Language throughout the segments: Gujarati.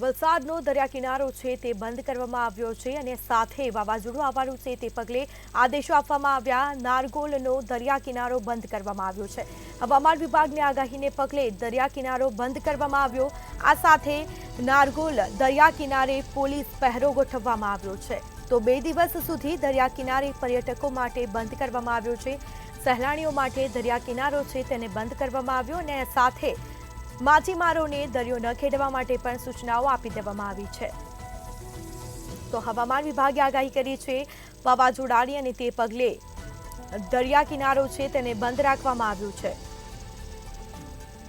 વલસાડનો દરિયા કિનારો છે તે બંધ કરવામાં આવ્યો છે અને સાથે વાવાઝોડું આવવાનું છે તે પગલે આદેશો આપવામાં આવ્યા। નારગોલનો દરિયા કિનારો બંધ કરવામાં આવ્યો છે। હવામાન વિભાગની આગાહીને પગલે દરિયા કિનારો બંધ કરવામાં આવ્યો। આ સાથે નારગોલ દરિયા કિનારે પોલીસ પહેરો ગોઠવવામાં આવ્યો છે। તો 2 દિવસ સુધી દરિયા કિનારે પર્યટકો માટે બંધ કરવામાં આવ્યો છે। સહેલાણીઓ માટે દરિયા કિનારો છે તેને બંધ કરવામાં આવ્યો અને સાથે માછીમારોને દરિયો ન ખેડવા માટે પણ સૂચનાઓ આપી દેવામાં આવી છે। તો હવામાન વિભાગે આગાહી કરી છે વાવાઝોડાની અને તે પગલે દરિયા કિનારો છે તેને બંધ રાખવામાં આવ્યું છે।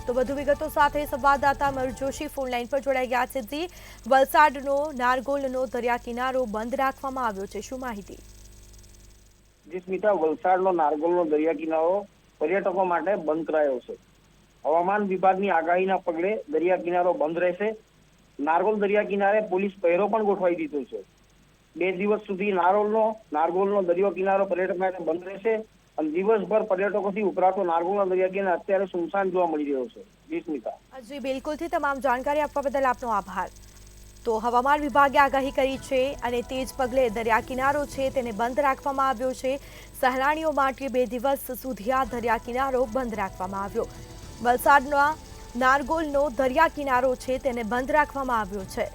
તો વધુ વિગતો સાથે સંવાદદાતા મયુર જોશી ફોન લાઈન પર જોડાઈ ગયા છે। જી, વલસાડનો નારગોલનો દરિયા કિનારો બંધ રાખવામાં આવ્યો છે, શું માહિતી? જી સ્મિતા, વલસાડનો નારગોલનો દરિયા કિનારો પર્યટકો માટે બંધ કરાયો છે। હવામાન વિભાગની આગાહીના પગલે દરિયા કિનારો બંધ રહેશે। નારગોલ દરિયા કિનારે પોલીસ પહેરો પણ ગોઠવાઈ દીધો છે। 2 દિવસ સુધી નારગોલનો દરિયો કિનારો પર્યટક માટે બંધ રહેશે અને દિવસભર પર્યટકોથી ઉભરાતો નારગોલનો દરિયા કિનારો અત્યારે સુમસાન જોવા મળી રહ્યો છે। જી સ્મિતા। જી બિલકુલથી તમામ જાણકારી આપવા બદલ આપનો આભાર। તો હવામાન વિભાગે આગાહી કરી છે અને તે જ પગલે દરિયા કિનારો છે તેને બંધ રાખવામાં આવ્યો છે। સહેલાણીઓ માટે 2 દિવસ સુધી આ દરિયા કિનારો બંધ રાખવામાં આવ્યો। વલસાડના નારગોલનો દરિયા કિનારો છે તેને બંધ રાખવામાં આવ્યો છે।